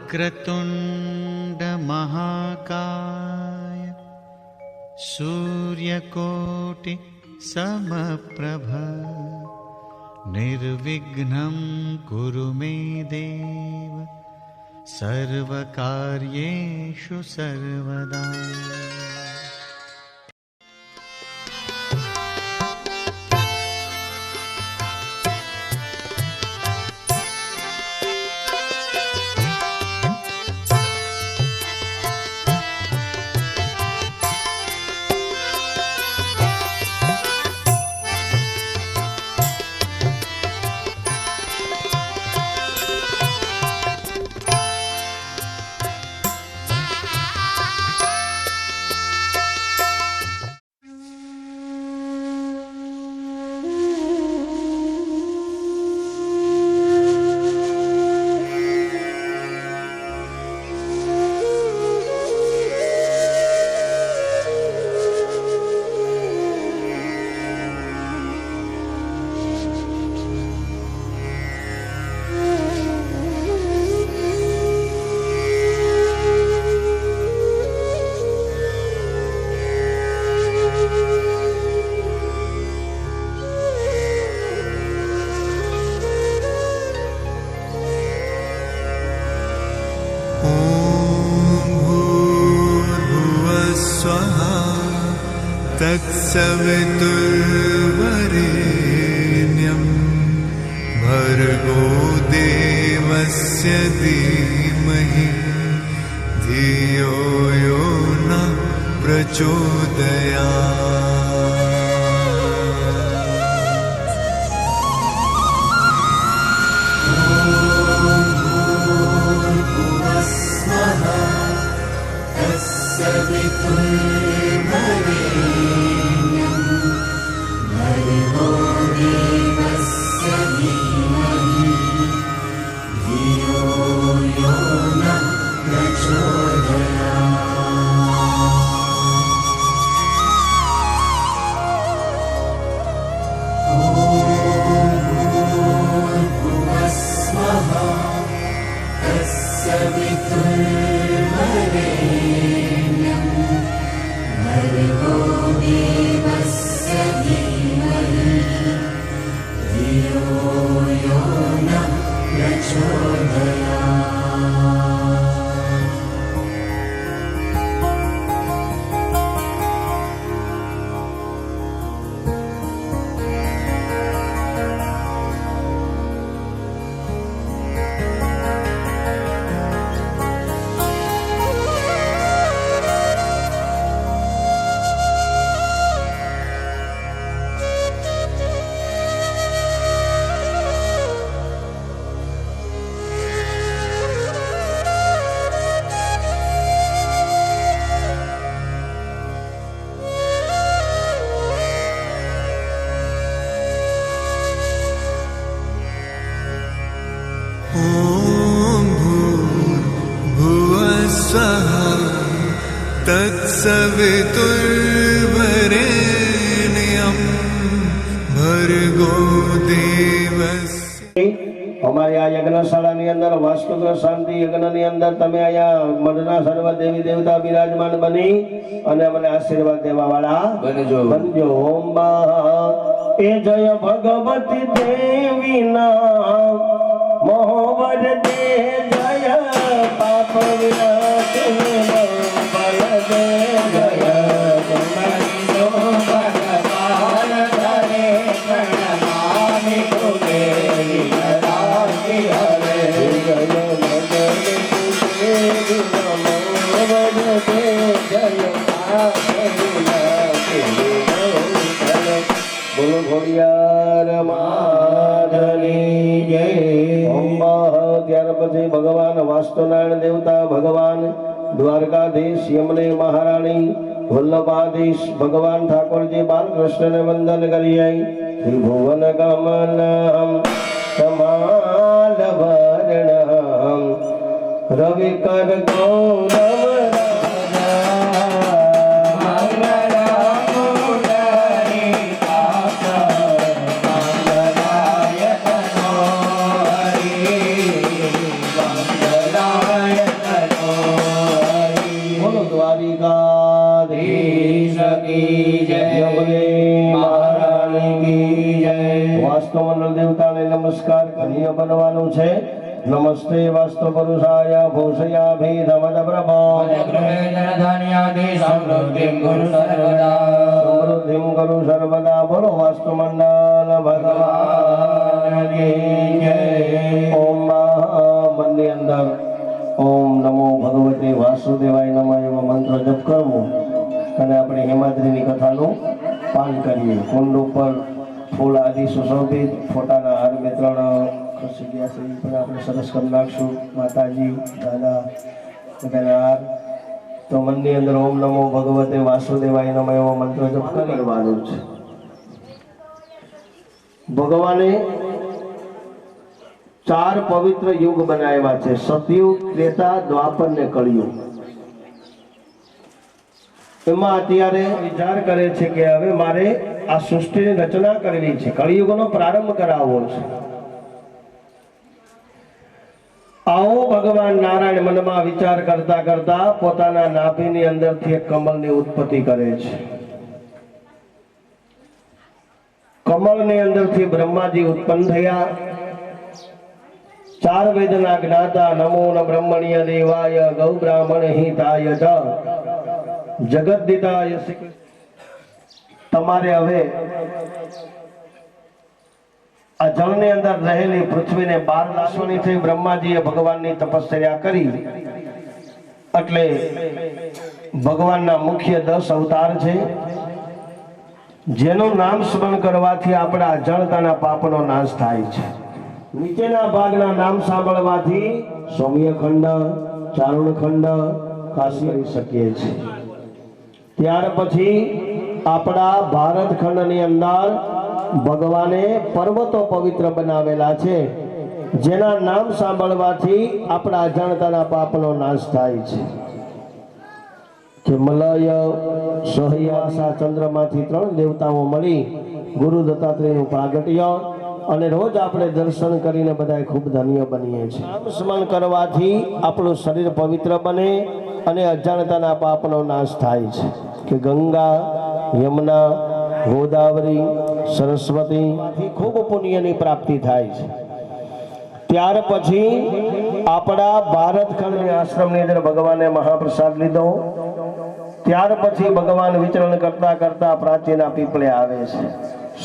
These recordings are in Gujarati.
वक्रतुण्ड महाकाय सूर्यकोटि समप्रभ निर्विघ्नं कुरु मे देव सर्वकार्येषु सर्वदा। तत्सवितुर्वरेण्यं भर्गो देवस्य धीमहि धियो यो न प्रचोदयात्। तत्सवितुर्वरेण्यं भर्गो देवस्य। અમારી આ યજ્ઞશાળાની અંદર વાસ્તુગ્રહ શાંતિ યજ્ઞની અંદર તમે અહીંયા મનના સર્વ દેવી દેવતા બિરાજમાન બની અને મને આશીર્વાદ દેવા વાળા બનજો. ઓમ એ જય ભગવતી દેવી ના મોહવર દે જય પાપ વિનાશિની બલ દે જય ભગવાન ધરે પ્રણામી તુમે બોલો ઘોડિયાર માધની જય. ત્યાર પછી ભગવાન વાસ્તુનારાયણ દેવતા, ભગવાન દ્વારકાધીશ, યમને મહારાણી, વલ્લભાધીશ ભગવાન ઠાકોરજી બાલકૃષ્ણને વંદન કરીએ. ત્રિભુવન ગમનમ કમાલ વર્ણમ રવિકર ગૌરવ Bye. જય, યમુની મહારાણી કી જય. વાસ્તુ મંડળ દેવતાને નમસ્કાર કરીએ બનવાનું છે. નમસ્તે વાસ્તુ પુરુષાય ભૂષયાભી ધમદ પ્રભા ગૃહે ધનધાન્યાદિ સમૃદ્ધિં ગુરુ સર્વદા. સમૃદ્ધિમ કરું સર્વદા. બોલો વાસ્તુ મંડળ ભગવાન કી જય. ઓમ મનની અંદર ઓમ નમો ભગવતે વાસુદેવાય નમઃ એવો મંત્ર જપ કરવો અને આપણે હેમાદ્રીની કથાનું પાન કરીએ. કુંડ ઉપર ફૂલ આદિ સુશોભિત ફોટાના હાર બે ત્રણ ખસી ગયા છે એ પણ આપણે સરસ કરી નાખશું. માતાજી દાદા બધાના હાર. તો મનની અંદર ઓમ નમો ભગવતે વાસુદેવાય નમઃ એવો મંત્ર જપ કરવાનો છે. ભગવાને 4 પવિત્ર યુગ બનાવ્યા છે: સતયુગ, ત્રેતા, દ્વાપર ને કળિયુગ. એમાં અત્યારે વિચાર કરે છે કે હવે મારે આ સૃષ્ટિની રચના કરવી છે, કળિયુગનો પ્રારંભ કરાવવો છે. આવો ભગવાન નારાયણ મનમાં વિચાર કરતા કરતા પોતાના નાભીની અંદરથી એક કમળની ઉત્પત્તિ કરે છે. કમળની અંદરથી બ્રહ્માજી ઉત્પન્ન થયા. 4 વેદના જ્ઞાતા નમો ન બ્રહ્મણ્ય દેવાય ગૌ બ્રાહ્મણ હિતાય ચ જગદ્દિતાય. તમારે હવે આ જળની અંદર રહેલી પૃથ્વીને 12 નાશવાની થઈ. બ્રહ્માજીએ ભગવાનની તપસ્યા કરી એટલે ભગવાનના મુખ્ય 10 અવતાર છે, જેનું નામ સ્મરણ કરવાથી આપણા અજાણતાના પાપનો નાશ થાય છે. નીચેના ભાગના નામ સાંભળવાથી સૌમ્યખંડ, ચારુણખંડ, કાશી કરી શકીએ છીએ. ત્યાર પછી આપણા ભારત ખંડની અંદર ભગવાને પર્વતો પવિત્ર બનાવેલા છે, જેના નામ સાંભળવાથી આપણા અજાણતાના પાપનો નાશ થાય છે. કે મલય, સહયાસા, ચંદ્રમાંથી 3 દેવતાઓ મળી ગુરુ દત્તાત્રેયનું પ્રાગટ્ય અને રોજ આપણે દર્શન કરીને બધા ખૂબ ધન્ય બનીએ છીએ. નામ સ્મરણ કરવાથી આપણું શરીર પવિત્ર બને અને અજાણતાના પાપનો નાશ થાય છે. કે ગંગા, યમુના, ગોદાવરી, સરસ્વતી ખૂબ પુણ્યની પ્રાપ્તિ થાય છે. ત્યાર પછી આપણા ભારત ખંડની આશ્રમની અંદર ભગવાને મહાપ્રસાદ લીધો. ત્યાર પછી ભગવાન વિચરણ કરતા કરતા પ્રાચીના પીપળે આવે છે.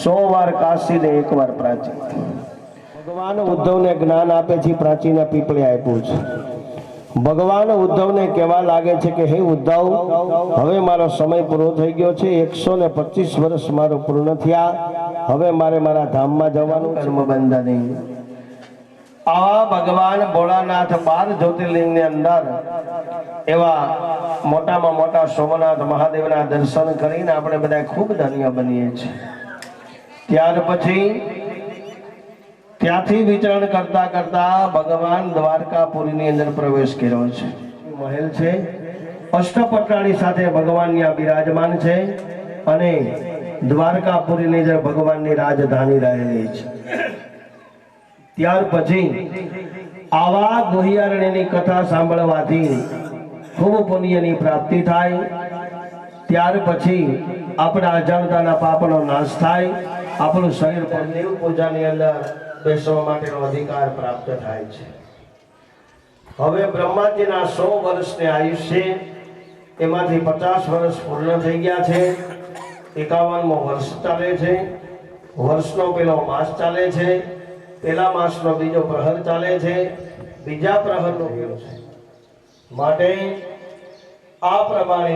100 વાર કાશી ને 1 વાર પ્રાચી. ભગવાન ઉદ્ધવને જ્ઞાન આપે છે, પ્રાચીના પીપળે આપ્યું છે. ભગવાન ઉદ્ધવને કહેવા લાગે છે કે હે ઉદ્ધવ, હવે મારો સમય પૂરો થઈ ગયો છે. 125 વર્ષ મારો પૂર્ણ થયા. હવે મારે મારા ધામમાં જવાનું. કર્મ બંધન. આવા ભગવાન ભોળાનાથ 12 જ્યોતિર્લિંગની અંદર એવા મોટામાં મોટા સોમનાથ મહાદેવના દર્શન કરીને આપણે બધા ખૂબ ધન્ય બનીએ છીએ. ત્યાર પછી ત્યાંથી વિચરણ કરતા કરતા ભગવાન દ્વારકાપુરીની અંદર પ્રવેશ કર્યો છે. મહેલ છે, અષ્ટપટરાણી સાથે ભગવાન ત્યાં બિરાજમાન છે અને દ્વારકાપુરીની અંદર ભગવાનની રાજધાની રહેલી છે. ત્યાર પછી આવા ગોહિયારણ્યની કથા સાંભળવાથી ખૂબ પુણ્યની પ્રાપ્તિ થાય. ત્યાર પછી આપણા અજાણતાના પાપનો નાશ થાય. આપણું શરીર પર દેવ પૂજાની અંદર બેસવા માટેનો અધિકાર પ્રાપ્ત થાય છે. હવે બ્રહ્માજીના 100 વર્ષની આયુષ્ય, એમાંથી 50 વર્ષ પૂર્ણ થઈ ગયા છે. 51મો વર્ષ ચાલે છે. વર્ષનો પેલો માસ ચાલે છે. પેલા માસનો બીજો પ્રહર ચાલે છે. બીજા પ્રહરનો પેલો છે. માટે આ પ્રમાણે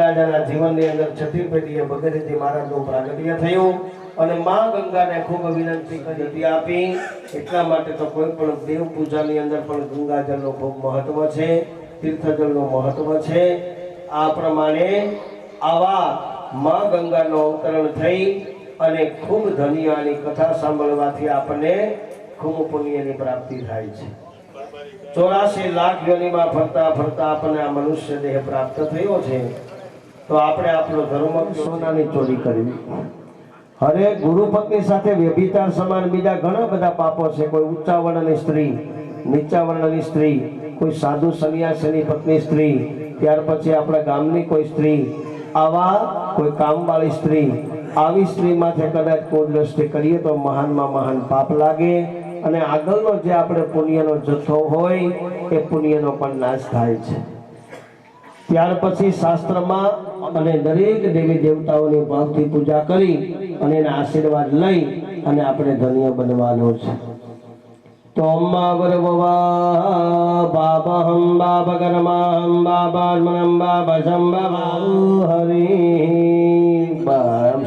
રાજાના જીવનની અંદર 6મી પેઢીએ ભગીરથી મહારાજનું પ્રાગટ્ય થયું અને માં ગંગાને ખૂબ વિનંતી કરી આપી. એટલા માટે તો કોઈ પણ દેવ પૂજાની અંદર પણ ગંગાજળનું ખૂબ મહત્વ છે, તીર્થજળનું મહત્વ છે. આ પ્રમાણે આવા માં ગંગાનો અવતરણ થઈ અને ખૂબ ધન્યની કથા સાંભળવાથી આપણને ખૂબ પુણ્યની પ્રાપ્તિ થાય છે. 84 લાખ યોનિમાં ફરતા ફરતા આપણને આ મનુષ્ય દેહ પ્રાપ્ત થયો છે. તો આપણે આપણો ધર્મ સોનાની ચોરી કરવી. અરે ગુરુ પત્ની સાથે વ્યભિચાર સમાન બીજા ઘણા બધા પાપો છે. કોઈ ઊંચા વર્ણની સ્ત્રી, નીચા વર્ણની સ્ત્રી, કોઈ સાધુ સંન્યાસીની પત્ની સ્ત્રી, ત્યાર પછી આપણા ગામની કોઈ સ્ત્રી, આવા કોઈ કામવાળી સ્ત્રી, આવી સ્ત્રી માથે કદાચ કોઈ દ્રષ્ટિ કરીએ તો મહાનમાં મહાન પાપ લાગે અને આગળનો જે આપણે પુણ્યનો જથ્થો હોય એ પુણ્યનો પણ નાશ થાય છે. ત્યાર પછી શાસ્ત્રમાં અને દરેક દેવી દેવતાઓની ભાવથી પૂજા કરી અને એના આશીર્વાદ લઈ અને આપણે ધન્ય બનવાનો છે. તો અમ્મા વરવવા બાબહમ બાબગરમાહમ બાબાત્મનમ બાબસંભવાહુ હરિ.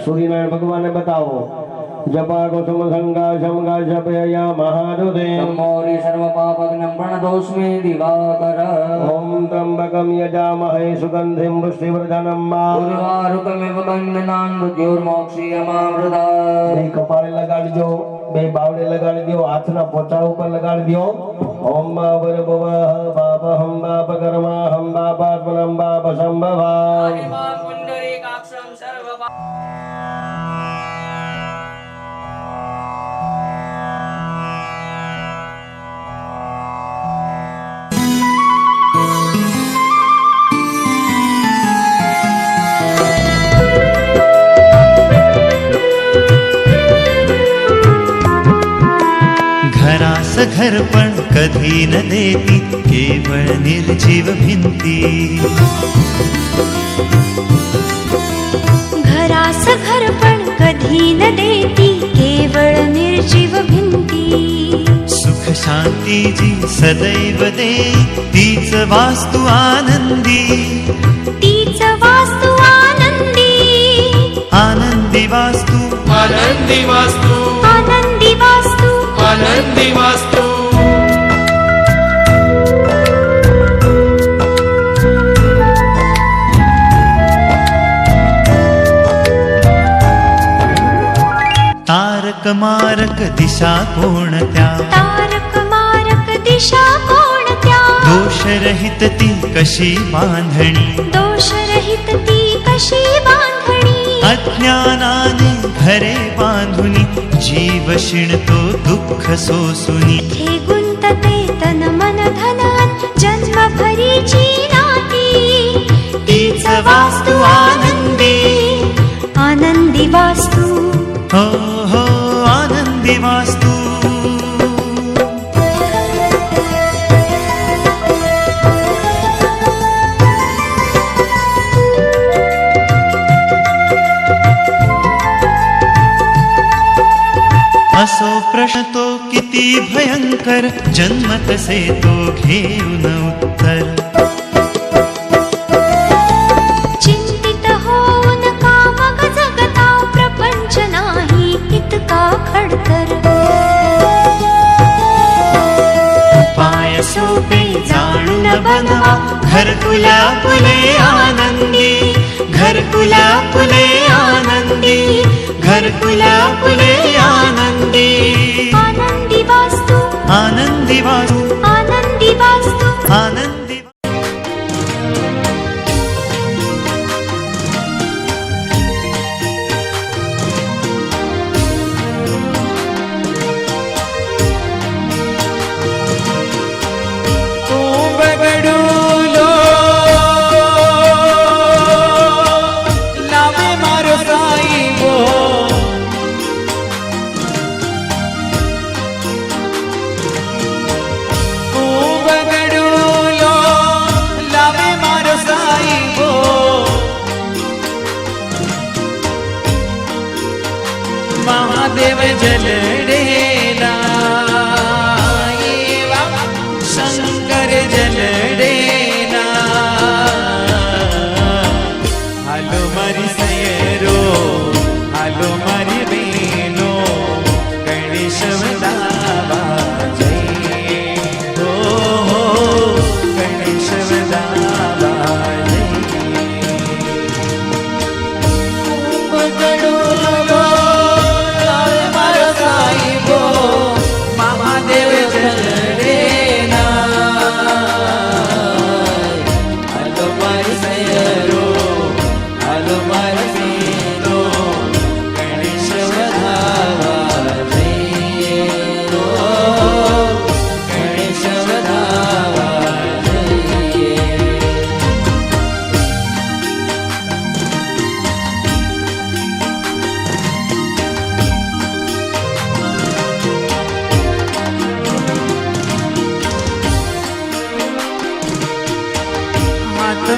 સૂર્યનારાયણ ભગવાનને બતાવો. જપા કુસુમ સંગા સમગા જપયા મહાદુદે મોરી સર્વ પાપગ્નમ પ્રણતોસ્મે દિવાકર. ઓમ ત્રંબકમ યજામહે સુગંધિમ પુષ્ટિવર્ધનમ. ઉર્વારુકમિવ બંધનાન મૃત્યુર્મોક્ષીયમામૃતા. બે કપાળે લગાડજો, બે બાવડે લગાડી દો, હાથના પોચા ઉપર લગાડી દો. ઓમ બાબર ભવઃ બાબહમ બાબકર્માહમ બાબાત્મનમ બાબસંભવાય. घरास घर पण कधी न देती केवळ निर्जीव भिंती. घरास घर पण कधी न देती केवळ निर्जीव भिंती. सुख शांती जी सदैव दे तीच वास्तु आनंदी. तीच वास्तु आनंदी. आनंदी वास्तु आनंदी वास्तु आनंदी वास्तु आनंदी वास्तु. तारक मारक दिशा कोणत्या. तारक मारक दिशा कोणत्या. दोषरहित ती कशी बांधणी. दोषरहित ती कशी बांधणी. अज्ञानाने घरे बांधुनी जीव शिणतो दुःख सोसुनी. हे गुंतते तन मन धन जन्म भरीची नाती. तीच वास्तु आनंदी. आनंदी वास्तु हो हो आनंदी वास्तु. असो प्रश्न तो किती भयंकर जन्म तसे तो घेऊन उत्तर. चिंतित होऊन का मग जगता प्रपंच नाही इतका खडतर. उपाय सोपे जाणून बनवा घरकुला फुले आनंदी. घरकुला फुले आनंदी. घरकुला फुले आनंदी. आनंदी वास्तु आनंदी वास्तु आनंदी वास्तु आनंदी. महादेव जलडेला येवा शंकर जलडेला. हालो मारी सयरो हालो मारी बेनो गणेश वदावा जय. हो हो गणेश वदावा जय. पकडू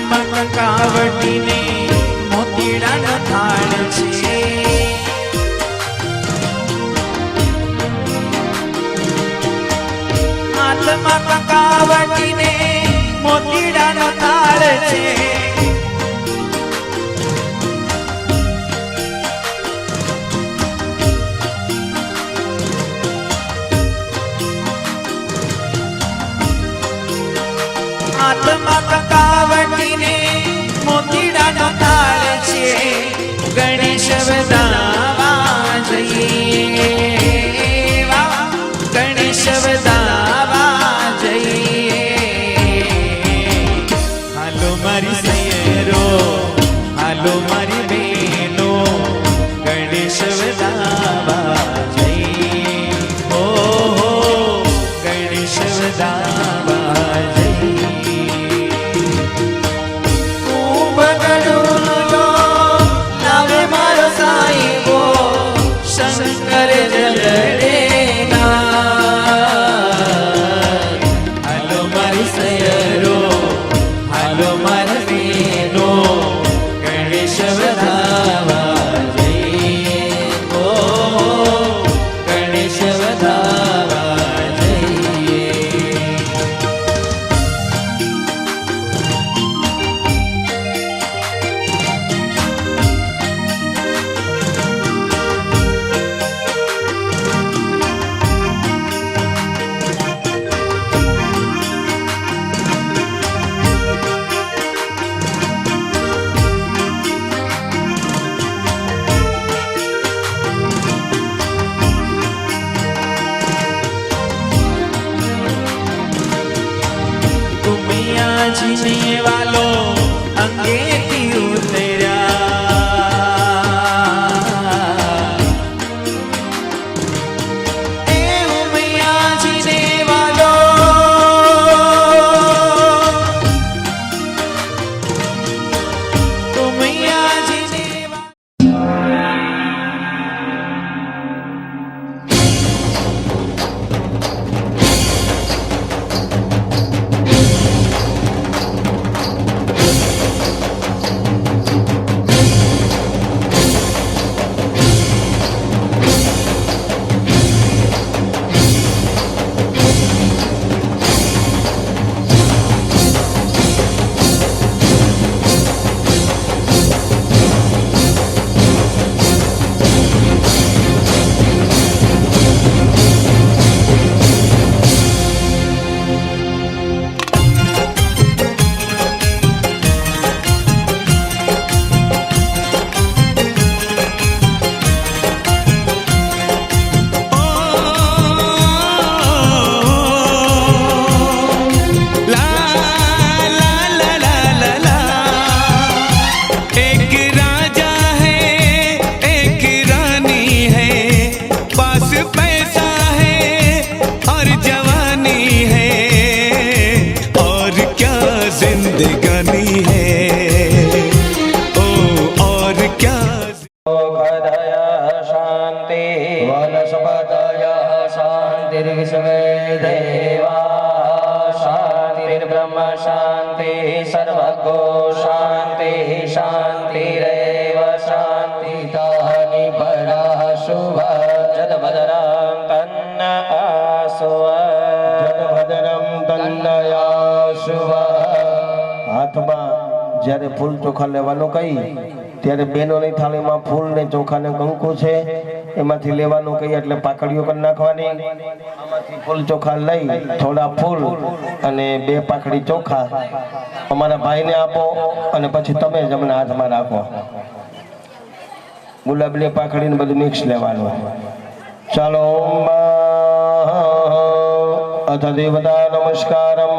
હાથમાં કંકાવટીને મોતીડાનો થાળ છે. હાથમાં કંકાવટીને મોતીડાનો થાળ છે. હાથમાં કંકાવટીને મોતીડાનો થાળ છે. ગણેશ વધાવા જઈએ, ગણેશ વધાવા જઈએ. હાલો મારી સૈયરો, હાલો મારી બહેનો, ગણેશ વધાવા જઈએ. હો ગણેશ વધાવા જઈએ. શંકર જલડેના. હાલો મારી સૈયરો, હાલો મારી બહેનો, ગણેશ વધાવા જઈએ. ઓ ગણેશ વધાવા જઈએ. જીને વાલો અંગેથી ઉતર્યા. એ ઉમૈયાજીને વાલો ઉમૈયાજીને जिंदगानी है ओ और क्या शांति वनस्पतय शांतिर्विश्वे देवा शांतिर्ब्रह्म शांति सर्वगो शांति शांतिरेव शांतिः निपरः शुभ जदभद्रं तन्न आसुव जदभद्रं तन्नयासुव. હાથમાં જ્યારે ફૂલ ચોખા લેવાનું કહી ત્યારે બહેનોની થાળીમાં ફૂલ ને ચોખા ને કંકુ છે એમાંથી લેવાનું કહી એટલે પાકડીઓ કરી નાખવાની. આમાંથી ફૂલ ચોખા લઈ થોડા ફૂલ અને 2 પાકડી ચોખા અમારા ભાઈને આપો અને પછી તમે જ અમને હાથમાં રાખો. ગુલાબની પાકડી ને બધું મિક્સ લેવાનું. ચાલો અથ દેવતા નમસ્કારમ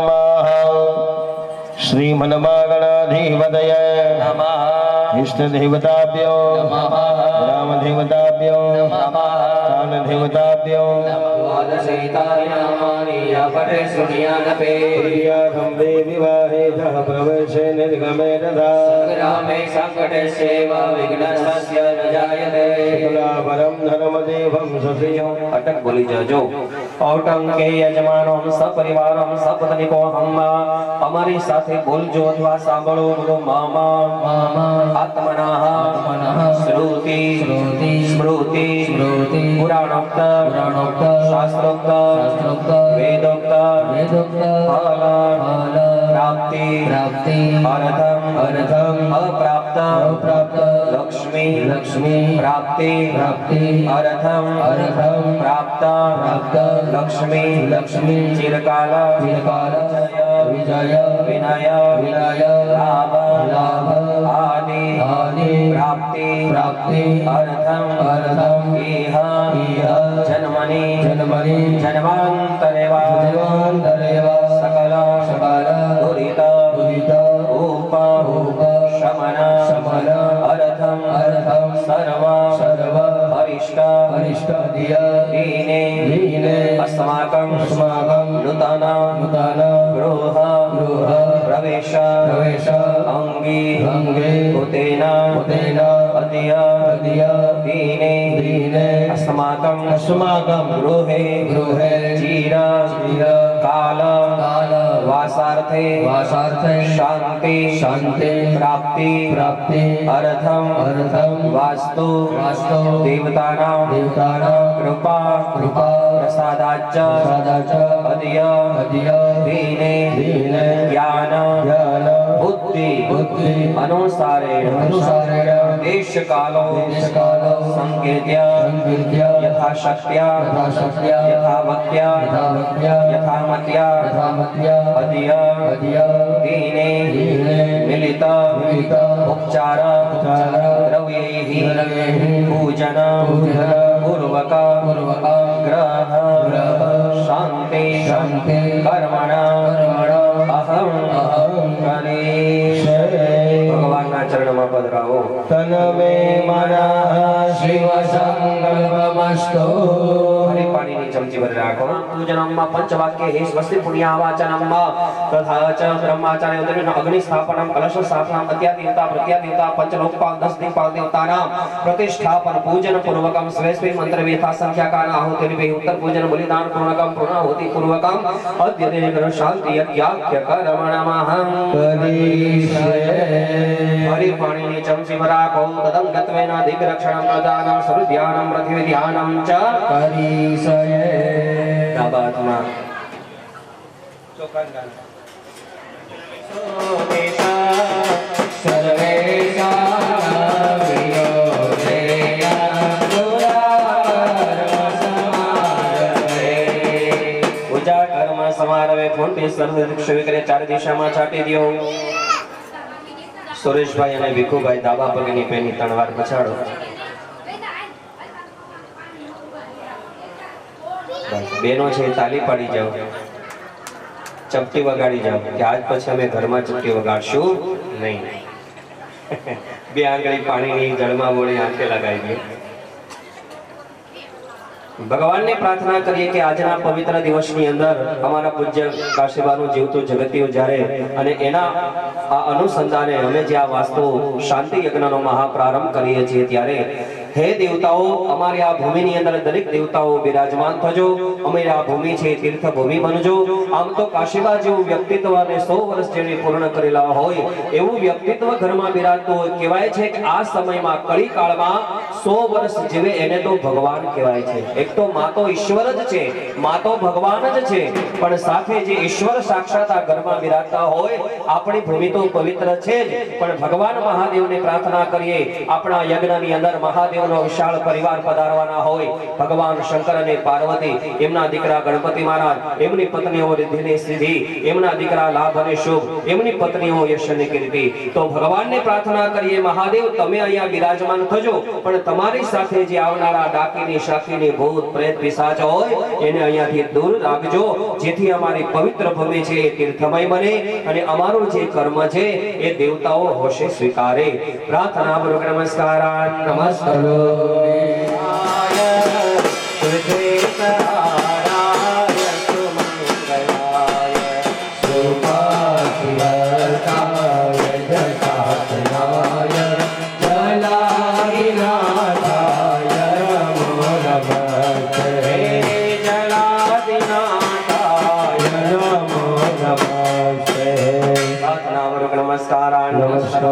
श्रीमन्मगणाधिपतये नमः इष्टदेवताभ्यो नमः ग्रामदेवताभ्यो नमः देवान् देवताभ्यो द्वादशैतानि नामानि या पठे शृणुयादपि प्रियाहं वे विवाहे सह प्रवेशे निर्गमे तथा ग्रामे संकटे सेव विघ्नस्य न जायते शुक्लाभरं धर्मदेवं सश्रियं अटक बोली जाजो औटंके યજમાનો સપરિવારો સપત્નિકો હમ્મા અમારી સાથે બોલજો અથવા સાંભળો બોલો મામા આત્મનાઃ શ્રુતિ સ્મૃતિ પુરાણોક્ત શાસ્ત્રોક્ત વેદોક્ત ફલ પ્રાપ્તિ અર્થમ અપ્રાપ્ત લક્ષ્મી પ્રાપ્તિ અર્થમ પ્રાપ્ત લક્ષ્મી ચિરકાલ વિજય વિનય લાભ આદિ પ્રાપ્તિ અર્થમ ઇહ જન્મની જન્માંતરે સકલ દુરિત શમન અર્થમ સર્વ અરિષ્ટ દીને अस्माकं नूतन गृह प्रवेश अंगी भूतेन अद्य दीने अस्माकं गृहे चिर काल वासार्थे शांति प्राप्ति अर्थम वास्तु देवतानां कृपा प्रसादाच्च अद्य दीने ज्ञान बुद्धि अनुसारेण देश कालो संकेत्य यथाशक्त्या यथावक्त्या यथामत्या अद्य दीने मिलित उपचार द्रव्यैः पूजन पूर्वक ग्रह शांति कर्मण अहम भगवानના ચરણમાં પધરાવો तन मे मनः शिव संकल्पमस्तु હરિ પાણીની ચમચી ભરી રાખો પૂજનમમાં પંચવાક્ય હે સ્વસ્તિ પુણ્યાવાચનમમાં તથા ચ બ્રહ્માચાર્ય ઉદરીનો અગ્નિ સ્થાપનમ કલશ સ્થાપનમ અત્યાદેવતા પ્રત્યાદેવતા પંચલોકપાલ 10 દિક્પાલ દેવતાનામ પ્રતિષ્ઠાપન પૂજન પૂર્વકમ સ્વસ્તિ મંત્ર વેથા સંખ્યાકાન આહુતિ ઉત્તર પૂજન બલિદાન પૂર્ણકમ પૂર્ણાહુતિ પૂર્વકમ અદ્યતે ગ્રહ શાંતિ યજ્ઞાખ્ય કર્મણમહં હરિ પાણીની ચમચી ભરી રાખો તદં ગત્વેન દિગ્રક્ષણમ પ્રદાનમ સર્વધ્યાનમ પૃથ્વી ધ્યાનમ ચ ડાબા હાથમાં ચોકાન પૂજા કર્મ સમારવે ફોંટે સર્વ કરે ચાર દિશામાં છાટી દ્યો સુરેશભાઈ અને ભીખુભાઈ ડાબા પગની પેની ત્રણ વાર પછાડો બેનો છે તાલી પાડી જાઓ ચપટી વગાડી જાઓ કે આજ પછી અમે ઘરમાં ચપટી વગાડશું નહીં બે આંગળી પાણીની જળમાં બોળી આંખે લગાવી દો ભગવાનને પ્રાર્થના કરીએ કે આજના પવિત્ર દિવસની અંદર અમારા પૂજ્ય કાશીબાનું જીવતું જગતિયું જ્યારે અને એના આ અનુસંધાને અમે જે આ વાસ્તુ શાંતિ યજ્ઞનો મહાપ્રારંભ કરીએ છીએ ત્યારે હે દેવતાઓ અમારી આ ભૂમિની અંદર દરેક દેવતાઓ બિરાજમાન થજો અમારી આ ભૂમિ છે તીર્થ ભૂમિ બનજો આમ તો કાશીબા જેવું વ્યક્તિત્વ અને 100 વર્ષ જેણે પૂર્ણ કરેલા હોય એવું વ્યક્તિત્વ ઘરમાં બિરાજતું હોય કહેવાય છે કે આ સમયમાં કળી કાળમાં 100 વર્ષ જીવે એને તો ભગવાન કહેવાય છે એક તો માં તો ઈશ્વર જ છે માં તો ભગવાન જ છે પણ સાથે જે ઈશ્વર સાક્ષાત આ ઘરમાં બિરાજતા હોય આપણી ભૂમિ તો પવિત્ર છે જ પણ ભગવાન મહાદેવને પ્રાર્થના કરીએ આપણા યજ્ઞની અંદર મહાદેવનો વિશાળ પરિવાર પધારવાના હોય ભગવાન શંકર અને પાર્વતી એમના દીકરા ગણપતિ મહારાજ એમની પત્નીઓ રિદ્ધિ સિદ્ધિ એમના દીકરા લાભ અને શુભ એમની પત્નીઓ યશ અને કીર્તિ તો ભગવાનને પ્રાર્થના કરીએ મહાદેવ તમે અહીંયા બિરાજમાન થજો પણ તમારી સાથે જે આવનારા ડાકીની શાકીની ભૂત પ્રેત પિશાચ હોય એને અહીંયાથી દૂર રાખજો જેથી અમારી પવિત્ર ભૂમિ છે એ તીર્થમય બને અને અમારું જે કર્મ છે એ દેવતાઓ હોશે સ્વીકારે પ્રાર્થના પૂર્વક નમસ્કારાન નમસ્કાર નમસ્કાર.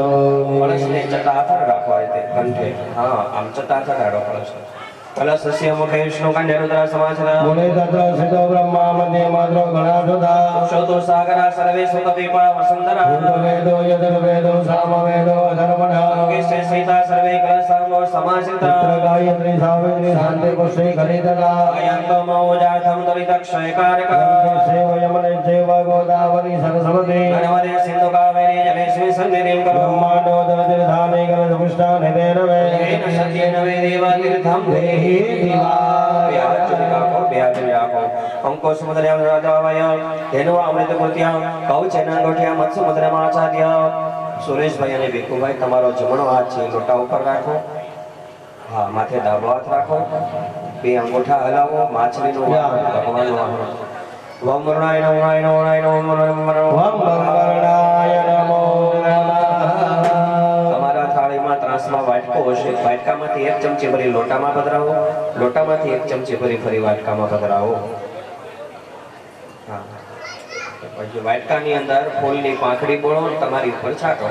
કળશને ચટાથર રાખવા રીતે કંઠે. હા, આમ ચટાથર રાખો કળશ. કલશસ્ય મુખે વિષ્ણુ કંઠે રુદ્ર સમાસના. મુને તત્ર સિદ્ધો બ્રહ્મા મધ્ય માત્ર ગણાધુતા. શોતો સાગરા સર્વે સુત પીપળા વસુંધરા. વેદો યજુર્વેદો સામવેદો અધર્વણઃ. કેશે સીતા સર્વે કલશાંગો સમાસિતા. તત્ર ગાયત્રી સાવિત્રી શાંતિ પુષ્ટિ ખરીદતા. અયંતો મૌજાથમ દરિતક્ષયકારક. સેવયમને સેવ ગોદાવરી સરસ્વતી. નર્મદે સિંધુ કાવેરી જલેસ્મિ સન્નિધિં કરો. બ્રહ્માંડો દરતિર્ધાને કલશપુષ્ટાને દેનવે. એન સત્યેન વે દેવાતીર્થમ દેહિ દિવા. બે હાથ જોડી રાખો, બે હાથ જોડી રાખો. અંકો સમુદ્રયામ રાજાવાય ધેનુ અમૃત કૃત્યામ કૌચેન ગોઠ્યા મત્સ્ય સમુદ્રમાં આચાર્ય. સુરેશભાઈ અને ભીખુભાઈ તમારો જમણો હાથ છે લોટા ઉપર રાખો. હા, માથે ડાબો હાથ રાખો. બે અંગૂઠા હલાવો. માછલીનું વાહન, ભગવાનનું વાહન. વમ વરુણાય નમો વરુણાય નમો વરુણાય નમો વરુણાય નમો. વમ વરણાય નમો નમઃ. તમારા થાળીમાં ત્રાસમાં વાટકો હશે. વાટકામાંથી એક ચમચી ભરી લોટામાં પધરાવો. લોટામાંથી એક ચમચી ભરી ફરી વાટકામાં પધરાવો. હા, પછી વાટકાની અંદર ફૂલની પાંખડી બોળો અને તમારી ઉપર છાંટો.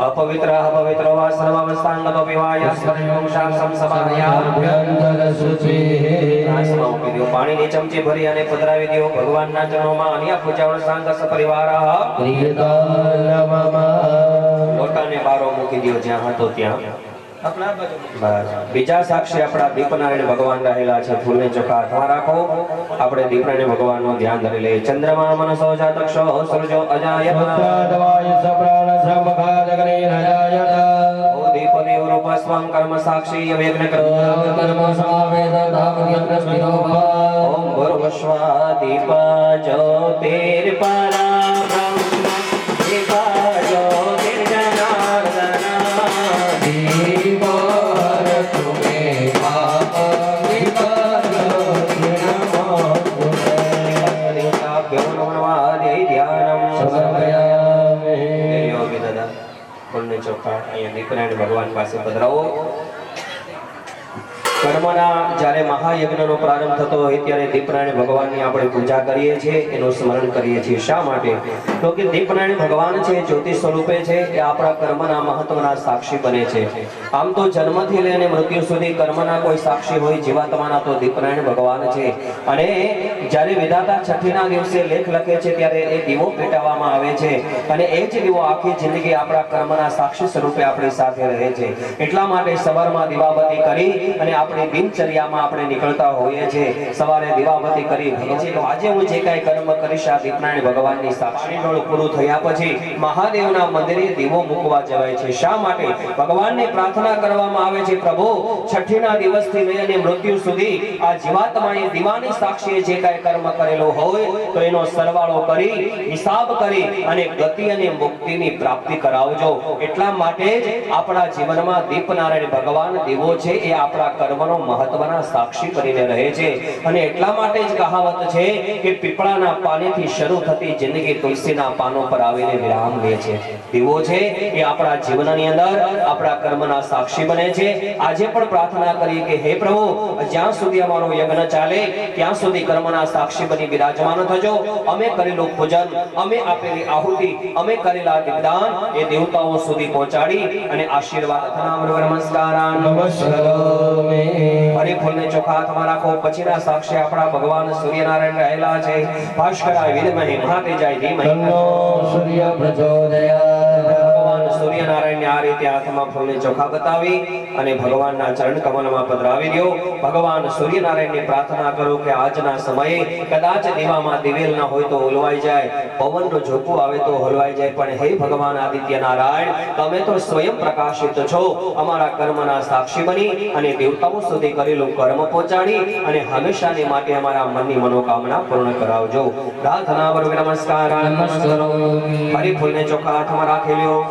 અપવિત્ર અપવિત્ર વા સર્વાવસ્થાંગતો પીવાય સ્વર્ગમ શાસમ સભાયા. અભ્યંતર શુચિઃ. ત્રાસમાં મૂકી દો. પાણીની ચમચી ભરી અને પધરાવી દો ભગવાનના ચરણોમાં. અન્ય પૂજાવળ સાંગ સપરિવારઃ. પ્રિયતા નમઃ. લોટાને બારો મૂકી દો જ્યાં હતો ત્યાં. બસ. બીજા સાક્ષી આપણા દીપનારાયણ ભગવાન રહેલા છે. ફૂલને ચોખા હાથમાં રાખો. આપણે દીપનારાયણ ભગવાનનું ધ્યાન ધરી લઈએ. ચંદ્રમા મનસો જાતક્ષો સૂરજો અજાયત. ઉત્તાદવાય સપ્રાણ સમખાદગ્નિ રજાયત. ઓ દીપ દેવ રૂપ સ્વં કર્મ સાક્ષી અવેગ્ન કરો. કર્મ સમાવેદ ધામયજ્ઞ સ્મિરો ભવ. ઓમ ભૂર્ભુવઃ દીપ જ્યોતિર્પરા બ્રહ્મ દીપ જ્યોતિર્જનાર્દન. દીવો હરતુ મે પાપ દેવતાભ્યો નમઃ ધ્યાનમ સમર્પયામિ. યોગી દાદા ફૂલને ચોખા અહીંયા દીપનારાયણ ભગવાન પાસે પધરાવો. કર્મના જ્યારે મહાયજ્ઞનો પ્રારંભ થતો હોય ત્યારે દીપનારાયણ ભગવાનની આપણે પૂજા કરીએ છીએ, એનું સ્મરણ કરીએ છીએ. શા માટે? તો કે દીપનારાયણ ભગવાન છે, જ્યોતિ સ્વરૂપે છે, એ આપણા કર્મના મહત્વના સાક્ષી બને છે. આમ તો જન્મથી લઈને મૃત્યુ સુધી કર્મના કોઈ સાક્ષી હોય જીવાત્માના તો દીપનારાયણ ભગવાન છે. અને જ્યારે વિધાતા છઠ્ઠીના દિવસે લેખ લખે છે ત્યારે એ દીવો પેટાવવામાં આવે છે અને એ જ દીવો આખી જિંદગી આપણા કર્મના સાક્ષી સ્વરૂપે આપણી સાથે રહે છે. એટલા માટે સવારમાં દીવાબત્તી કરી અને આપણી દિનચર્યામાં આપણે નીકળતા હોઈએ છીએ. સવારે દીવાબત્તી કરી ભગવાન તો આજે હું જે કાંઈ કર્મ કરીશ આ દીપનારાયણ ભગવાનની સાક્ષી ડોળ પૂરું થયા પછી મહાદેવના મંદિરે દીવો મૂકવા જવાય છે. શા માટે? ભગવાનને પ્રાર્થના કરવામાં આવે છે, પ્રભુ છઠ્ઠીના દિવસથી લઈ અને મૃત્યુ સુધી આ જીવાત્માએ દીવાની સાક્ષીએ જે કાંઈ કર્મ કરેલો હોય તો એનો સરવાળો કરી હિસાબ કરી અને ગતિ અને મુક્તિની પ્રાપ્તિ કરાવજો. એટલા માટે જ આપણા જીવનમાં દીપનારાયણ ભગવાન દીવો છે, એ આપણા કર્મનો મહત્વના સાક્ષી બનીને રહે છે. અને એટલા માટે જ કહાવત છે કે પીપળાના પાનેથી શરૂ થતી જિંદગી તુલસીના પાનો પર આવીને વિરામ લે છે. દીવો છે એ આપણા જીવનની અંદર આપણા કર્મના સાક્ષી બને છે. આજે પણ પ્રાર્થના કરીએ કે હે પ્રભુ, જ્યાં સુધી અમારો યજ્ઞ ચાલે ત્યાં સુધી કર્મના સાક્ષી બની બિરાજમાન થજો. અમે કરેલું પૂજન, અમે આપેલી આહુતિ, અમે કરેલા દીપદાન એ દેવતાઓ સુધી પહોંચાડી અને આશીર્વાદ નમસ્કારાન નમસ્કારામિ. હરિ ફૂલને ચોખા હાથમાં રાખો. પછીના સાક્ષી આપણા ભગવાન સૂર્યનારાયણ રહેલા છે. ભાસ્કરાય વિદ્મહે મહાતેજાય ધીમહિ તન્નો સૂર્ય પ્રચોદયાત. ભગવાન સૂર્યનારાયણને આ રીતે હાથમાં ફૂલને ચોખા બતાવી અને ભગવાનના ચરણ કમલમાં પધરાવી દો. ભગવાન સૂર્યનારાયણને પ્રાર્થના કરો કે આજના સમયે કદાચ દીવામાં દિવેલ ન હોય તો ઓલવાઈ જાય, પવનનો ઝોકું આવે તો હલવાઈ જાય, પણ હે ભગવાન આદિત્ય નારાયણ, તમે તો સ્વયં પ્રકાશિત છો. અમારા કર્મના સાક્ષી બની અને દેવતાઓ સુધી કરેલું કર્મ પહોંચાડી અને હંમેશાને માટે અમારા મનની મનોકામના પૂર્ણ કરાવજો. પ્રાર્થના વર્ગ નમસ્કાર. હરિ ફૂલને ચોખા હાથમાં રાખી લ્યો.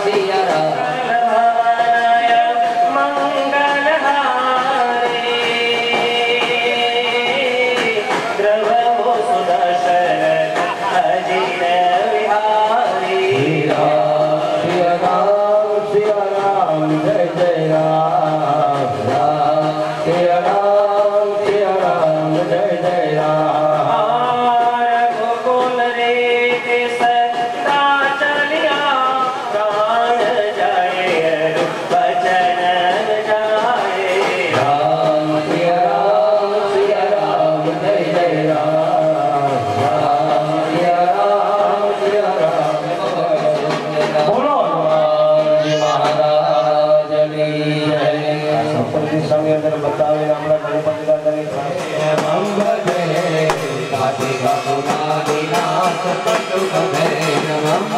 સિયા રામ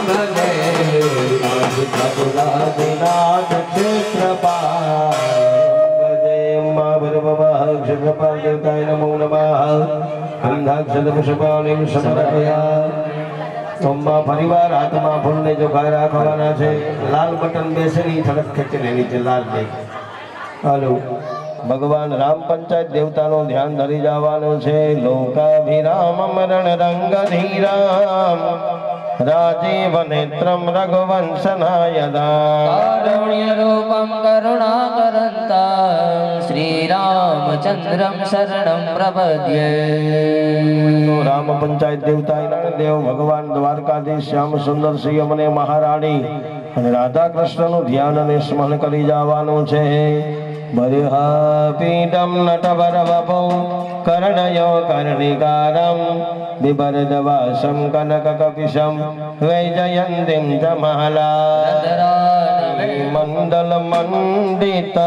ભજે આજ પ્રભુરાજનાથ ક્ષેત્રપાલ ભજે મા ભરભવા ક્ષેત્રપાલ દેવતાય નમો નમઃ અંધાક્ષર પુષ્પાણી સમર્પયા સોમમાં ફરીવાર હાથમાં ફૂલને જોખાઈ રાખવાના છે લાલ બટન બેસેલી ઝડપ ખેંચીને નીચે લાલ દે હાલો ભગવાન રામ પંચાયત દેવતાનું ધ્યાન ધરી જવાનું છે લોકાભિરામ મરણ રંગ ધીરામ રાજીવ નેત્રમ રઘુવંશનાયદા કારુણ્ય રૂપમ કરુણાકરંતા શ્રીરામચંદ્રમ શરણમ પ્રપદ્યે રામ પંચાયત દેવતા દેવ ભગવાન દ્વારકાધીશ શ્યામ સુંદર સિંહ અને મહારાણી અને રાધા કૃષ્ણનું ધ્યાન અને સ્મરણ કરી જવાનું છે બરહાપીડમ નટવર વપો કર્ણયો કર્ણિકારમ બિબરદવાસમ કનક કપિશમ વૈજયંતીમ જમાલા મંડલ મંડિત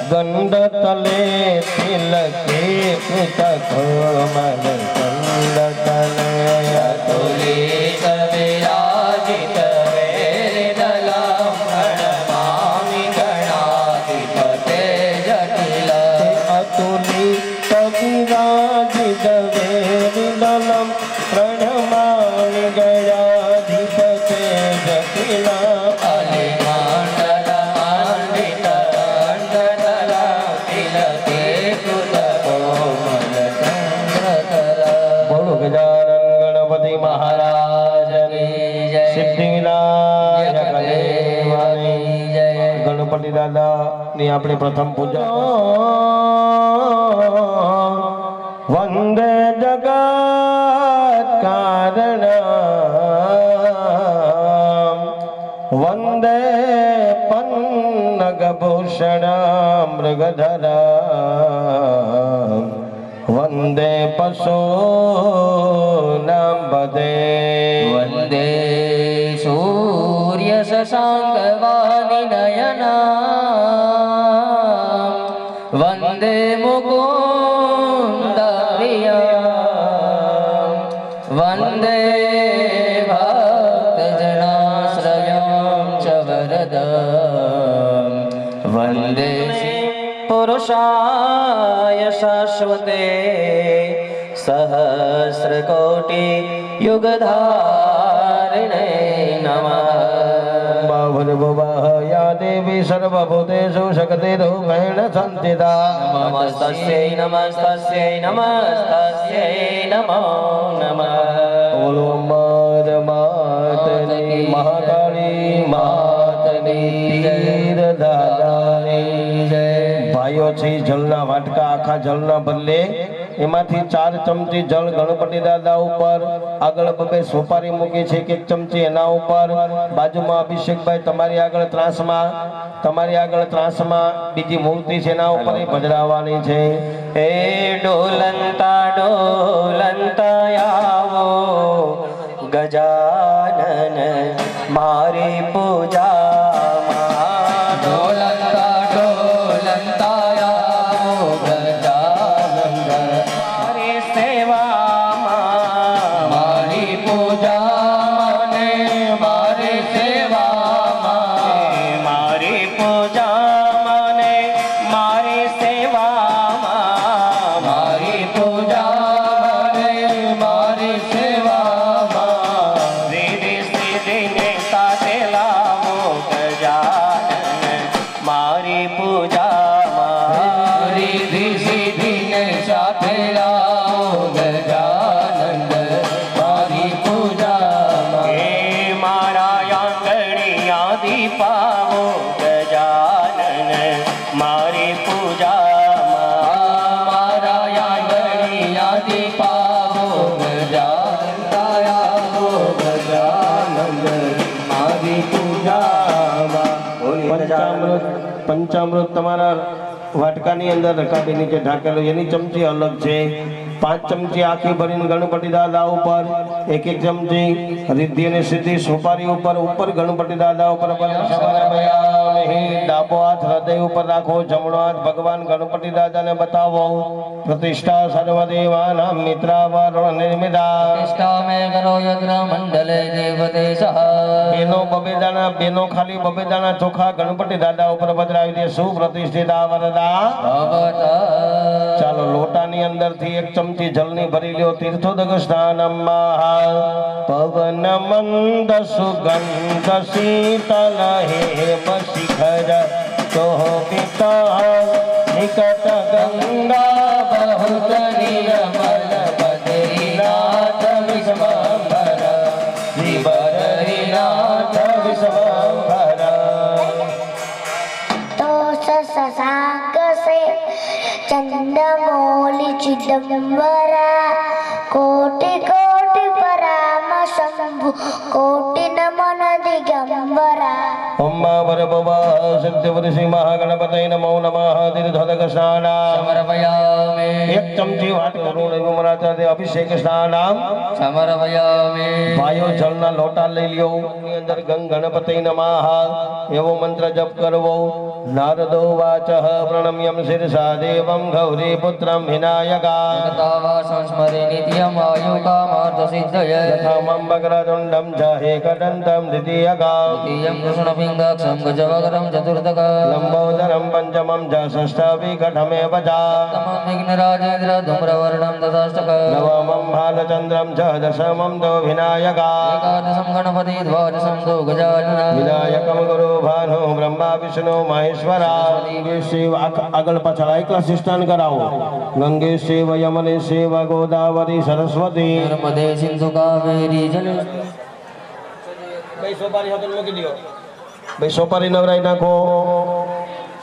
ગંડતલે તિલકે કૃતકોમલ કંડતલે તુલિત વિરાજિત વેદલમ પ્ರಣમામિ ગણાધિપતે જટિલ અતુલિત વિરાજિત વેદલમ પ્રણમામિ ગણાધિપતે જટિલ બોલો ગજાનન ગણપતિ મહારાજની જય સિદ્ધિ વિનાયક દેવની જય ગણપતિ દાદા ની આપણે પ્રથમ પૂજા વંદે જગત કારણ વંદે પન્નગ ભૂષણ મૃગધરા વંદે પશૂનાં પદે વંદે સૂર્ય શશાંક વાની નયના વંદે મુકુંદ પ્રિયા વંદે ભક્તજનાશ્રયં ચ વરદં વંદે પુરુષાય શાશ્વતે સહસ્રકોટિ યુગધારિણે નમઃ યા દેવી સર્વભૂતેષુ શક્તિરૂપેણ સંસ્થિતા નમસ્તસ્યૈ નમસ્તસ્યૈ નમસ્તસ્યૈ નમો નમઃ બોલો અમર માતની મહાકાળી માતની તીર દાદાની જય ભાઈઓ છે જલના વાટકા આખા જલના બદલે એમાંથી 4 ચમચી જળ ગણપતિ દાદા ઉપર આગળ બબે સોપારી મૂકી છે એક ચમચી એના ઉપર બાજુમાં અભિષેકભાઈ તમારી આગળ ત્રાસમાં બીજી મૂર્તિ છે એના ઉપર ભજરાવાની છે એ ડોલંતા ડોલંતા આવો ગજાનન મારી પૂજામાં ડોલંતા ડોલંતા આવો ગજાનન મારી સેવામાં મારી પૂજા મને મારી સેવામાં મારી પૂજા મને મારી સેવામાં મારી પૂજા મને મારી સેવામાં રીધિ સિદ્ધિને સાથે લાવો ગજાનન મારી પૂજામાં રીધિ સિદ્ધિને સાથે લાવો ગજાનંદ મારી પૂજામાં હે મારા આંગણી આદિ પાવો ગજાનન મારી પૂજામાં મારા યાદની યાદી પાવો ગજાનંદાયા ગજાનંદ મારી પૂજામાં પંચામૃત તમારા વાટકાની અંદર રકાબી નીચે ઢાકેલો એની ચમચી અલગ છે 5 ચમચી આખી ભરીને ગણપતિ દાદા ઉપર એક ચમચી રિદ્ધિ અને સિદ્ધિ સોપારી ઉપર ગણપતિ દાદા ઉપર ડાબો હાથ હૃદય ઉપર રાખો, જમણો હાથ ભગવાન ગણપતિ દાદાને બતાવો. પ્રતિષ્ઠા સર્વદેવાનાં મિત્રાવરુણ નિર્મિતા. प्रतिष्ठा में करो यत्र मंडले देवते सह બેનો બબેદાના, બેનો ખાલી બબેદાના ચોખા ગણપતિ દાદા ઉપર પધરાવી દે. સુપ્રતિષ્ઠિતા વરદા. भवत ચાલો લોટાની અંદરથી એક ચમચી જલની ભરી લ્યો. તીર્થોદક સ્નાનમઃ પવન મંદ સુગંધ શીતલ હેમ શિખર શોભિતા નિકટ ગંગા બહુત નિર્મલ બદ્રીનાથ વિશ્વંભર શ્રી બદ્રીનાથ વિશ્વંભર. तो शशांक से चंद्रमौलि चिदंबरा कोटि कोटि पराम शंभु कोटि नमन दिगंबरा. ओम्मावर भवः सिद्धिवर्षि महागणपतये नमो नमः. तीर्थोदक स्नान. समर्पयामि એક ચમચી વાટકો ઋણ વિમરાચાર્ય અભિષેક સ્નાનામ. समर्पयामि ભાઈઓ જળના લોટા લઈ લ્યો. એની અંદર ગંગ ગણપતિ નમઃ એવો મંત્ર જપ કરવો. નારદો વાચઃ પ્રણમ્યમ શિરસા દેવમ ગૌરી પુત્રમ વિનાયકા. तावा संस्मरे नित्यम आयुकामार्थ सिद्धये યથામં વક્રતુંડમ ચાહેકદંતમ દ્વિતીયકા. द्वितीयं कृष्णपिङ्गाक्षं गजवक्त्रं चतुर्थक લંબોદરમ પંચમમ ચ ષષ્ઠવિકટમેવ ચ. तमं विघ्नराजेन्द्र धूम्रवर्णं तथाष्टक નવમં ભાલચંદ્રમ ચ દશમં તો વિનાયકા. एकादशं गणपति द्वादशं तो गजानन વિનાયકમ ગુરુ ભાનુ બ્રહ્મા વિષ્ણુ મહેશ્વરા. શિવ આગળ પાછળ એકલા સ્નાન કરાવો. ગંગે શિવ યમને શિવ ગોદાવરી સરસ્વતી. नर्मदे सिन्धु कावेरी जल ભાઈ સોપારી હાથે મૂકી દો. ભાઈ સોપારી નવરાઈ નાખો.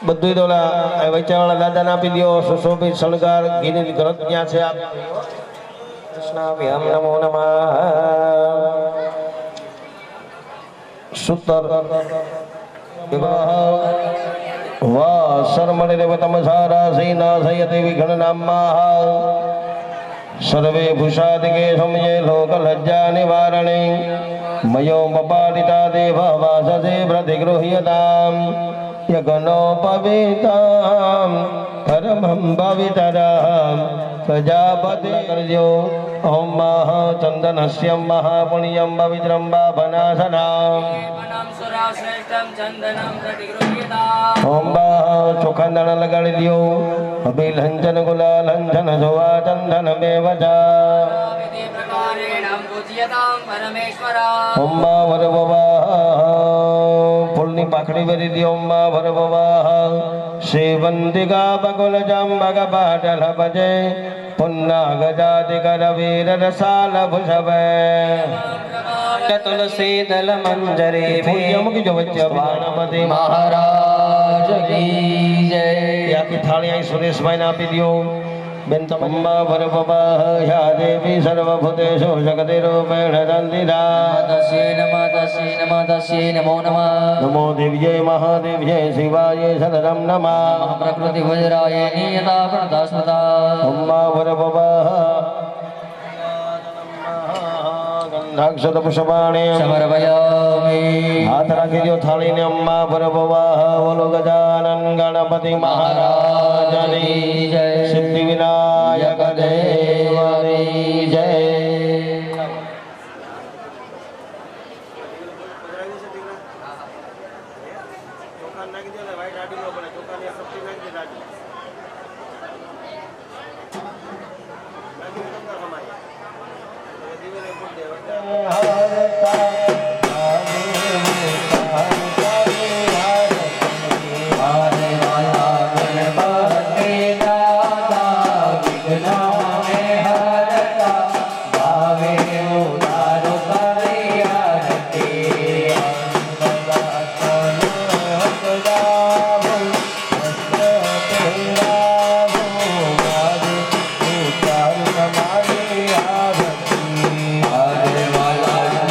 બધું દોલા વૈચાવાળા દાદાને આપી દો. સુશોભિત શણગાર ઘીની ગ્રત ક્યાં છે? આપ કૃષ્ણાભ્યામ નમો નમઃ. સૂતર વાહ શર્મણે દેવતમ સારા સૈના સયતે વિઘ્નનામઃ. સર્વે ભૂષાદિકે સમયે લોક લજ્જા નિવારણે મયો બપાલિતા દેવ વાસસે પ્રતિગૃહ્યતામ. યજ્ઞોપવિતામ ધર્મં ભવિતરામ પ્રજાપતિ કરજો. ઓમ મહ ચંદનસ્યમ મહાપુણ્યમ પવિત્રમ ભાવનાસનામ. ઓમ મહ ચોખા દાણા લગાડી દો. અભિલંજન ગુલાલંજન જોવા ચંદન મેવજા. ઓમ વરવવા ફૂલની પાખડી ભરી દો. ઓમ વરવવા સેવંતિકા બગુલ જાંબગ પાટલ ભજે પુન્ના ગજાતિ કર વીર રસાલ ભુષવે. તુલસી દલ મંજરે મૂકી જો વચ્ચે ગણપતિ महाराज की जय આખી થાળી અહીં સુરેશભાઈ ને આપી દો. બેન તમમ્મા ભરભવા યા દેવી સર્વભૂતેષુ જગતિ રૂપેણ ચંદિરા. तस्यै नमो नमः નમો દેવ્યે મહાદેવ્યે શિવાય સદરમ નમઃ. प्रकृति वज्राय नियता प्रणतास्मता અમ્મા ભરભવા ગંધાક્ષત પુષ્પાણિ. समर्पयामि હાથ રાખી દો થાળીને. અમ્મા ભરભવા બોલો ગજાનન ગણપતિ મહારાજની જય. સિદ્ધિ વિનાયક દેવની જય. हरे वाला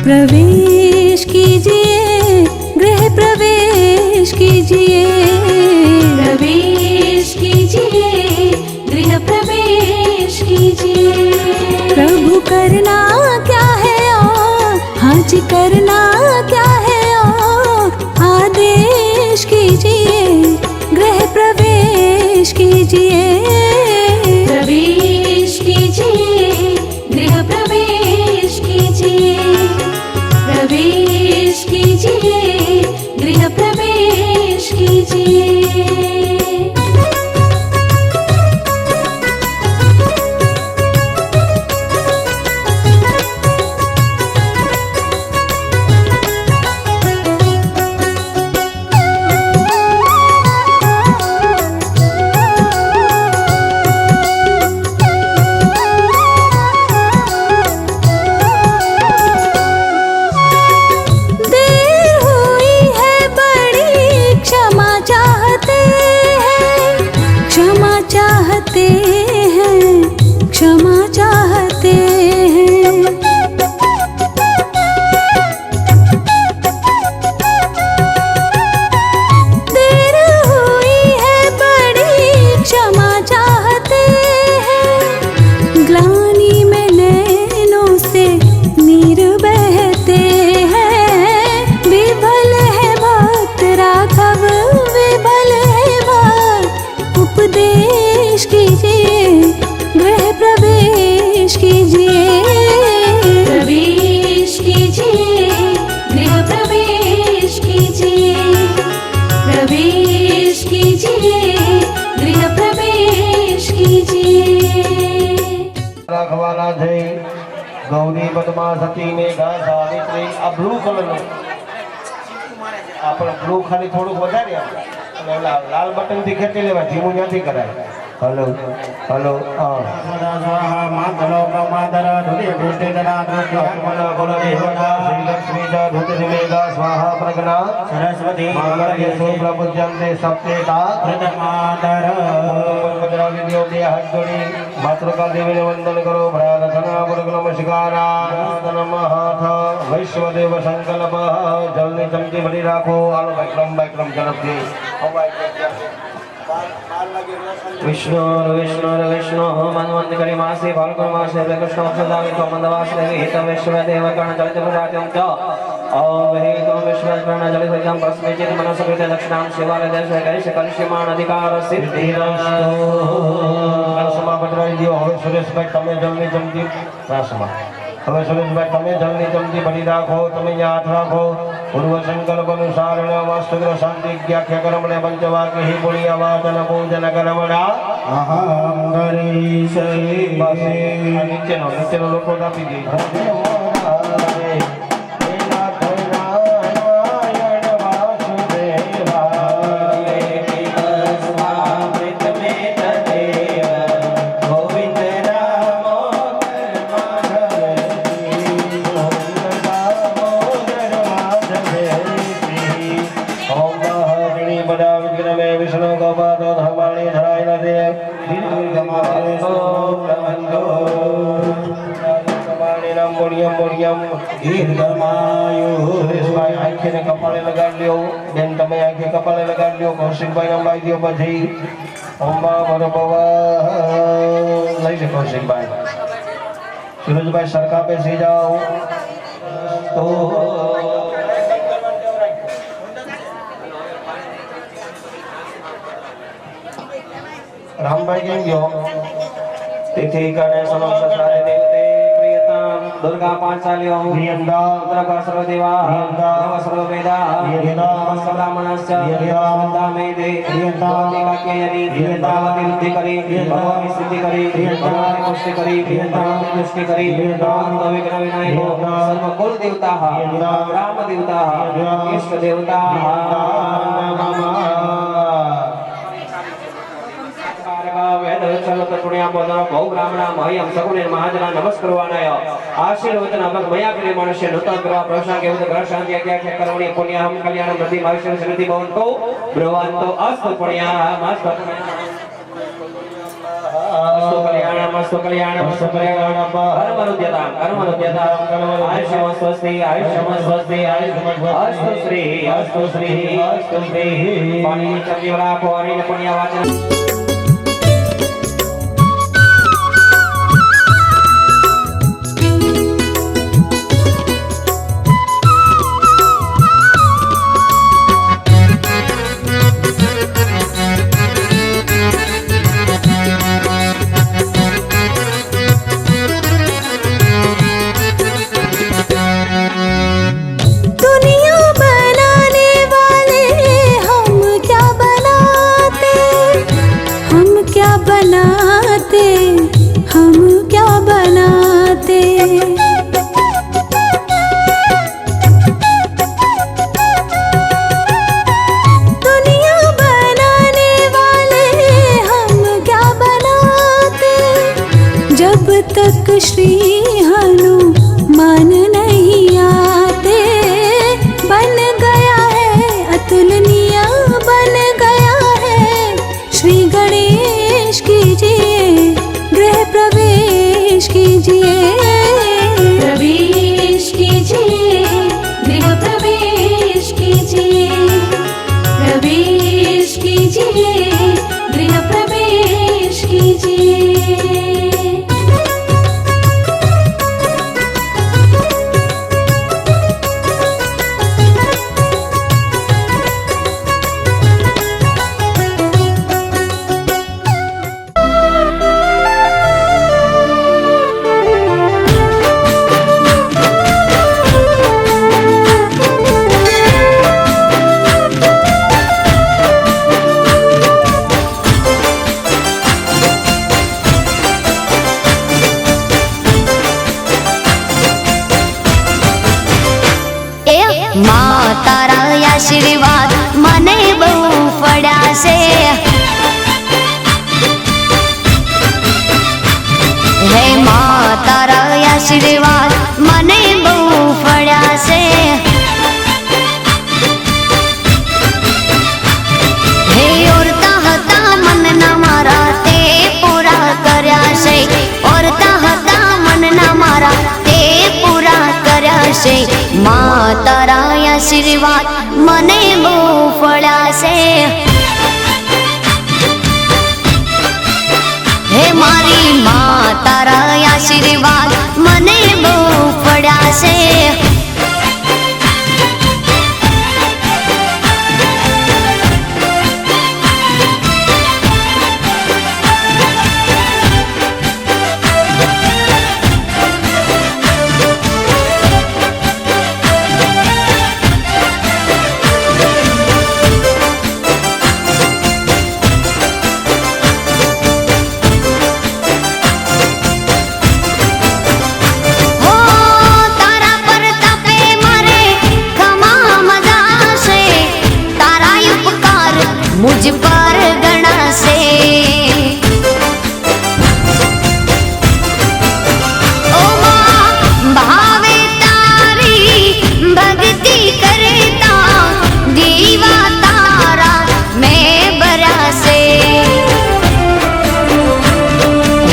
प्रवेश कीजिए, गृह प्रवेश कीजिए, प्रवेश कीजिए, गृह प्रवेश कीजिए। प्रभु करना क्या है और हाज करना क्या है और आदेश कीजिए, गृह प्रवेश कीजिए, प्रवेश कीजिए, गृह प्रवेश कीजिए, प्रवेश कीजिए, गृह प्रवेश कीजिए। क्षमा चाहते हैं। देर हुई है बड़ी, क्षमा चाहते हैं। ग्लानि में नैनों से नीर बहते हैं। विभल है भक्त राघव, विभल है भक्त, उपदेश कीजिए, गृह प्रवेश कीजिए, प्रवेश कीजिए, गृह प्रवेश कीजिए, प्रवेश कीजिए, गृह प्रवेश कीजिए। રાખવાના છે ગૌરી પદ્મા સતી મેઘા સાવિત્રી આ બ્લુ કલરનું આપણે બ્લુ ખાલી થોડુંક વધારે આપે અને ઓલા લાલ બટન થી ખેંચી લેવા ધીમું ત્યાંથી કરાય हेलो हेलो स्वाहा प्रगना सरस्वती प्रबुद्धंते सप्तेता मातृका देवी ने वंदन करो प्रार्थना पूर्वक नमस्कारा नमः वैश्वदेव संकल्प जल ने चमची भरी राखो आलो बैक्रम झड़पથી विष्णु विष्णु विष्णु मनवंत करी मासे फाल्गुन मासे कृष्ण पक्षदामि तो मंदवास देवी हित विश्व देव कर्ण जलित प्रजात्यं च ओम हे तो विश्व कर्ण जलित प्रजां परस्मै चित मनसकृत दक्षिणां शिवालय देश करिष करिष्यमाण अधिकार सिद्धिरस्तु प्रासमा बदराई दियो હવે સુરેશભાઈ તમે જલ્દી જમજી प्रासमा હવે સુરેશભાઈ તમે જલ્દી જમજી ભરી રાખો તમે અહીંયા હાથ રાખો પૂર્વ સંકલ્પ અનુસાર વાસ્તુગ્રહ શાંતિ જ્ઞાખ્યા કર્મને પંચવાક્ય હિ પુણ્ય વાચન પૂજન કર્મણા અહં ગરીશે નીચેનો લોકો આપી દે આંખે કપાળે લગાડી લ્યો બેન તમે આંખે કપાળે લગાડી લ્યો કૌશિકભાઈ અંબાઈ દો પછી અંબા બરોબર લઈ લે કૌશિકભાઈ સુરજભાઈ સરખા બેસી જાઓ તો રામભાઈ કેમ ગયો तिथि गणेश समक्ष सारे देवते प्रियतम दुर्गा पांचाल्यो प्रियंदा रुद्रका सर्वदेवा प्रियंदा सर्ववेदा प्रियंदा ब्राह्मणस्य प्रियंदा मेदे प्रियंदा काक्ययनि प्रियंदा बुद्धि करी भगवान सिद्धि करी भगवान पुष्टि करी प्रियंदा पुष्टि करी प्रियंदा विघ्न विनायको सर्व कुल देवता राम देवता इष्ट देवता बहु ब्राह्मणा मह्यम सगुणे महाजना नमस्कुर्वाणाय आशीर्वचन अभग मया करे मनुष्य नूतन ग्रह प्रवेश के ग्रह शांति आज्ञा कर्मणि पुण्यहम कल्याणं वृद्धि भविष्य सिद्धि भवन्तु ब्रुवन्तु अस्तु पुण्याहम अस्तु कल्याणम अस्तु कल्याणम कर्मनुद्यताम आयुष्यम स्वस्ति अस्तु श्री पाणी चंद्रवला कोणी पुण्यवाचन श्री हनुमान नहीं आते बन गया है अतुलनीय बन गया है श्री गणेश कीजिए गृह प्रवेश कीजिए प्रवेश कीजिए गृह प्रवेश कीजिए प्रवेश कीजिए गृह प्रवेश कीजिए आशीर्वाद મને બહુ પડ્યા છે હે માં તારા આશીર્વાદ મને બહુ પડ્યા છે હે ઓરતા હતા મનના મારા તે પૂરા કર્યા છે ઓરતા હતા મનના મારા તે પૂરા કર્યા છે માં તારા આશીર્વાદ મને બહુ ફળ્યા છે હે મારી માં તારા આશીર્વાદ મને બહુ ફળ્યા છે मुझ पर गणा से ओ मां भावे तारी भक्ति करता दीवा तारा मैं बरा से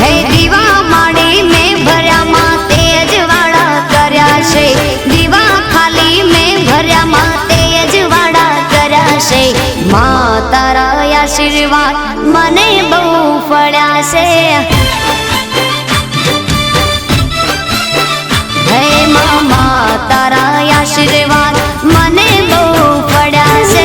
है दीवा माड़ी में भर्या मां तेज वाड़ा कर्या से दीवा खाली में भर्या मां तेज वाड़ा कर्या से मां तारा आशीर्वाद મને બહુ ફળ્યા છે હે મામા તારા આશીર્વાદ મને બહુ ફળ્યા છે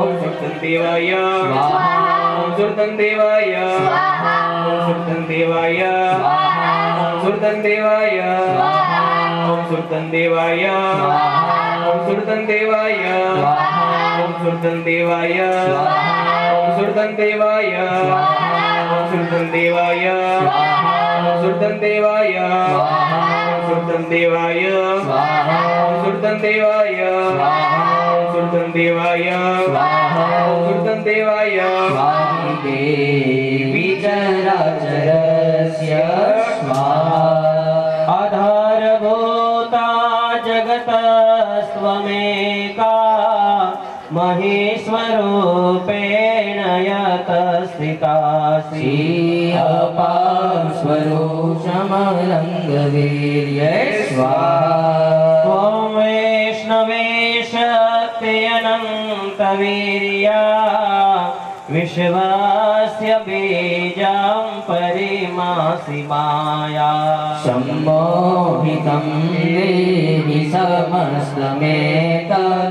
ओम सुर्तन्देवाय ओम सुर्तन्देवाय ओम सुर्तन्देवाय ओम सुर्तन्देवाय ओम सुर्तन्देवाय ओम सुर्तन्देवाय ओम सुर्तन्देवाय ओम सुर्तन्देवाय ओम सुर्तन्देवाय ओम सुर्तन्देवाय ओम सुर्तन्देवाय ओम सुर्तन्देवाय ओम सुर्तन्देवाय ओम सुर्तन्देवाय देवी चराचरस्य स्वाहा आधारभूता जगतस्त्वमेका महेश्वरूपेण यत स्थितासि अपास्वरूषमलङ्गवीर्य स्वाहा त्वं वैष्णवेश तेऽनन्तवीर्या विश्वस्य बीजं परिमासि माया सम्मोहितं देहि समस्तमेतत्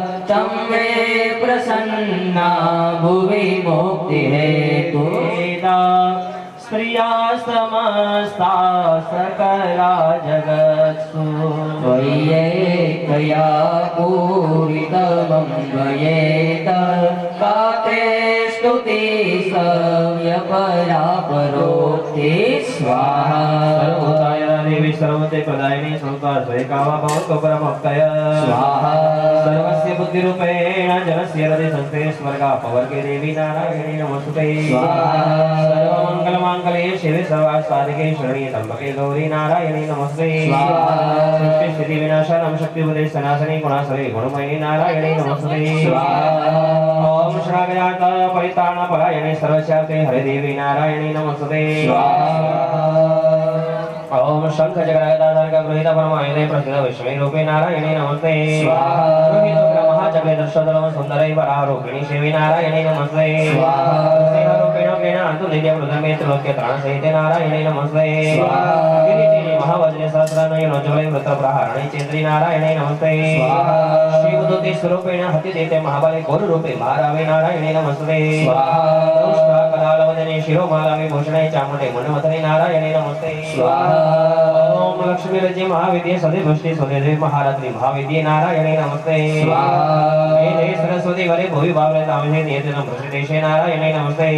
मे प्रसन्ना भुवि मुक्तिहेतु स्त्रिया समस्ता सकला जगत्सु त्वय्येकया पूरितमन्वयेत काते स्तुति सव्यपरापरोक्ति स्वाहा सर्वभूताय देवी सर्वते प्रदायिनी संस्कार स्वयकामा भवतो परमोक्तय स्वाहा सर्वस्य बुद्धिरूपेण जनस्य हृदय संस्थे स्वर्गापवर्गे देवी नारायणी नमोस्तुते स्वाहा सर्वमङ्गलमाङ्गल्ये शिवे सर्वासाधिके शरण्ये त्र्यम्बके गौरी नारायणी नमोस्तुते स्वाहा सृष्टि स्थिति विनाशानां शक्तिपदे सनातने गुणासरे गुणमयी नारायणी नमोस्तुते स्वाहा ओम श्रावयात परिताणपरायणे सर्वस्यार्थे हरे देवी नारायणी नमोस्तुते ओम शंख जगदाधार गृहीत परमायुधे प्रसिद्ध विश्वे रूपे नारायणी नमस्ते महाचक्रे दर्शोदलम सुंदरै परारूपिणी शिवी नारायणी नमस्ते रूपेण प्रेणान्तु नित्य वृद्धमे त्रिलोक्य त्राणसहिते नारायणी नमस्ते किरीटिनी महावज्रे सहस्रानयनोज्ज्वले वृत्तप्रहारणे चेन्द्री नारायणी नमस्ते श्रीवदूति स्वरूपेण हतिदेते महाबले घोररूपे महारावे नारायणी नमस्ते कलालवदने शिरोमाला विभूषणे चामुण्डे मुण्डमथने नारायणी नमस्ते ओम लक्ष्मी रजे महाविद्ये सदे पुष्टि स्वदेवी महारात्रि महाविद्ये नारायणी नमस्ते वेदे सरस्वती वरे भुवि भावले तामहे नियतनं प्रसिद्धेशे नारायणी नमस्ते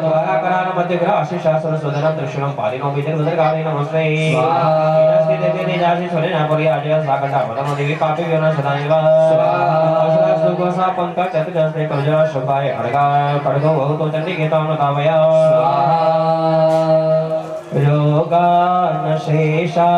द्वाराकरान मध्यग्रह आशिषासन सुदनं त्रिशूलं पालिनो विदर्भदर्गाले नमस्ते नमस्ते देवी जासि स्वरेना परियाजय साकटा पदम देवी पापि व्योना सदानिवा स्वाहा सुगोसा पंक चतुर्जस्ते कलजा शुभाय खड़गा खड़गो बहुतो चंडी केतान कावया स्वाहा योगान शेषा